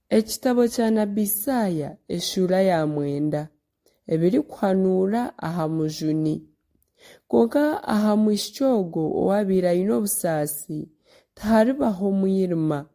Ekitabo kya Nabbi Isaaya eshuura ya 9 ebiri kuhanuura aha mujuni. Konka aha mwishiki ogwo owabaire aine obusaasi tiharibaho mwirima.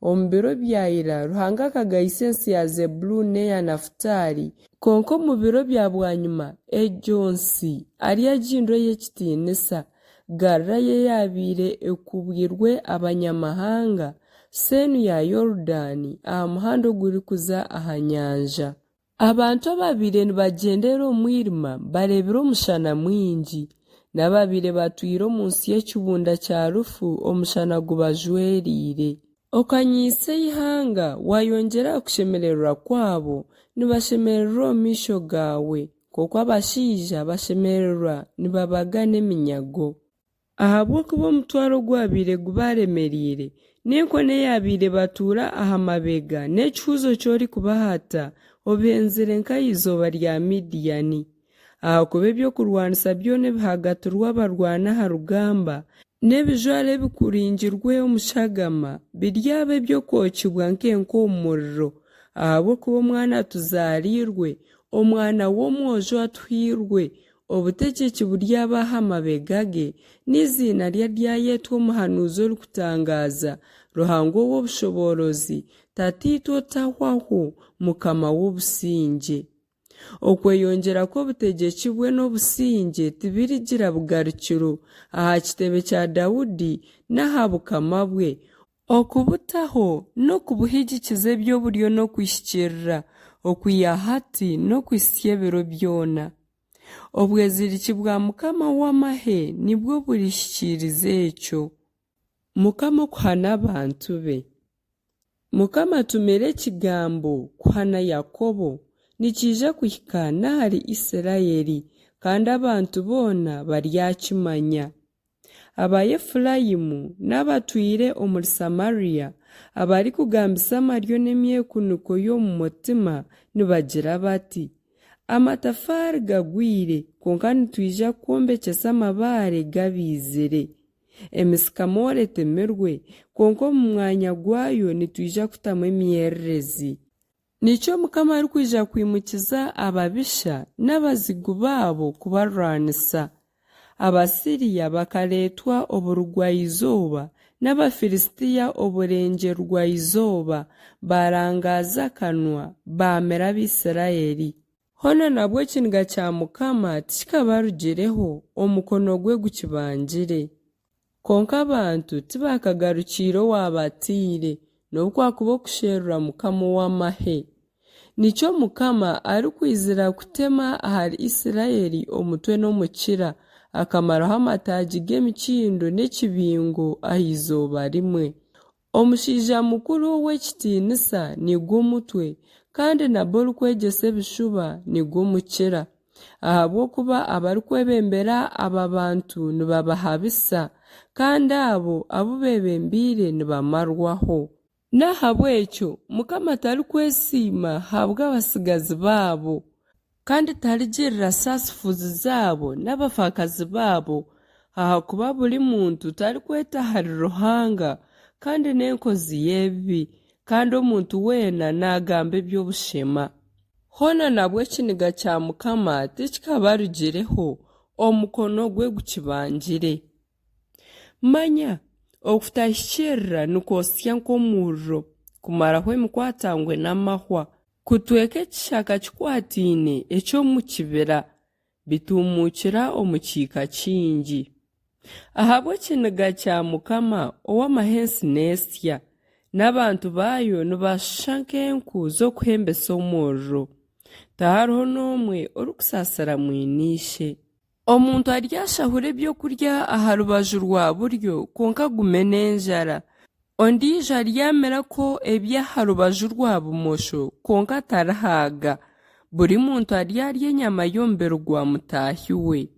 Omu biro byayira Ruhanga akagayisa ensi ya Zebuluni n'eya Nafutaali, konka omu biro bya bwanyuma egyo nsi ari agindiro y'ekitiinisa garra ye yabaire ekubwirwe abanyamahanga seenu ya Yorudaani aha muhanda oguri kuza aha nyanja. Abantu ababaire nibagyendera omu mwirima bareebire omushana mwingi, n'ababaire batwire omu nsi y'ekibunda kya rufu omushana gubajweriire. Okanyiisa ihanga wayongyera kushemererwa kwabo nibashemererwa omu maisho gawe, nk'oku abashaija bashemererwa nibabaga n'eminyago. Ahabw'okuba omutwaro gwabaire gubaremereire n'enkono eyabaire batuura aha mabega n'ekihuzo ky'ori kubahata obenzire nk'aizooba rya Midiyani. Ahakuba ebyokurwanisa byona ebihagatirwe abarwana aha rugamba n'ebijwaro ebikuringirwe omushagama biryaba ebyokwokibwa nk'enka omu muriro. Ahabw'okuba omwana tuzaariirwe, omwana w'omwojo atuhirwe, obutegyeki buryaba aha mabega ge, n'iziina rye ryayetwa omuhanuuzi orikutangaza, Ruhanga ow'obushoborozi, Tatiito tahwaho, Mukama w'obusinge. Okweyongyera kw'obutegyeki bwe n'obusinge tibirigira bugarukiro aha kitebe kya Dawudi n'aha bukama bwe, okubutaho n'okubuhigikiza eby'oburyo n'okwishikirira, okwiha hati n'okwisya ebiro byona. Obweziriki bwa Mukama w'amahe nibwo burishikiriza ekyo. Mukama okuhana abantu be. Mukama atumire ekigambo kuhana Yakobo nikiija kuhika n'ahari Isirayiri, kandi abantu boona baryakimanya. Aba Efurayimu n'abatwire omuri Samariya abarikugambisa amaryo n'emyekunuko y'omu mutima nibagira bati, amatafaari gagwire konka nitwija kwombekyesa amabaare gabiizire. Emisikamoore etemirwe konka omu mwanya gwayo nitwija kutamu emyererezi. Nikyo Mukama arikwija kwimukiza ababisha n'abazigu baabo kubarwanisa. Abasiriya bakareetwa oburugwayizooba n'Abafilisitiya oburengerwayizooba, barangaza akanwa baamera Abisirayiri. Hoona nabwo ekiniga kya Mukama tikikabarugireho, omukono gwe gukibangire. Konka abantu tibakagarukiire owabatiire n'okwakuba okusherura Mukama ow'amahe. Nikyo Mukama arikwizira kutema ahari Isirayiri omutwe n'omukira, akamaraho amataagi g'emikindo n'ekibingo ah'izooba rimwe. Omushaija mukuru ow'ekitiinisa nigwo mutwe, kandi nabwo orikwegyesa ebishuba nigwo mukira. Ahabw'okuba abarikwebembera aba bantu nibabahabisa, kandi abo abu bebembiire nibamarwaho. N'ahabw'ekyo Mukama tarikwesiima habw'abasigazi baabo, kandi tarigirira saasifuzi zaabo n'abafakazi baabo, ahakuba buri muntu tarikweta hari Ruhanga kandi n'enkozi y'ebibi, kandi omuntu weena naagamba eby'obushema. Hoona nabwo ekiniga kya Mukama tikikabarugireho, omukono gwe gukibangire. Manya okutahikirira nikwosya nk'omuriro, kumaraho emikwatangwe n'amahwa, kutweka ekishaka kikwatiine eky'omu kibira, bituumukira omu kiika kingi. Ahabw'ekiniga kya Mukama ow'amahensi neesya, n'abantu baayo nibashusha nk'enku z'okuhembesa omuriro. Tahariho n'omwe orikusaasira mwiniishe. Omuntu aryashahura ebyokurya aha rubaju rwa buryo konka gume n'enjara, ondiijo aryamirako eby'aha rubaju rwa bumosho konka tarahaaga. Buri muntu aryarya enyama y'omubiri gwa mutaahi we.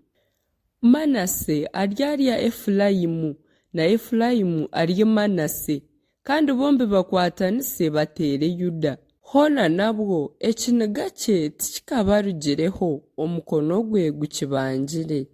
Manase aryarya Efurayimu, na Efurayimu arye Manase, kandi bombi bakwatanise bateere Yuda. Hoona nabwo ekiniga kye tikikabarugireho, omukono gwe gukibangire.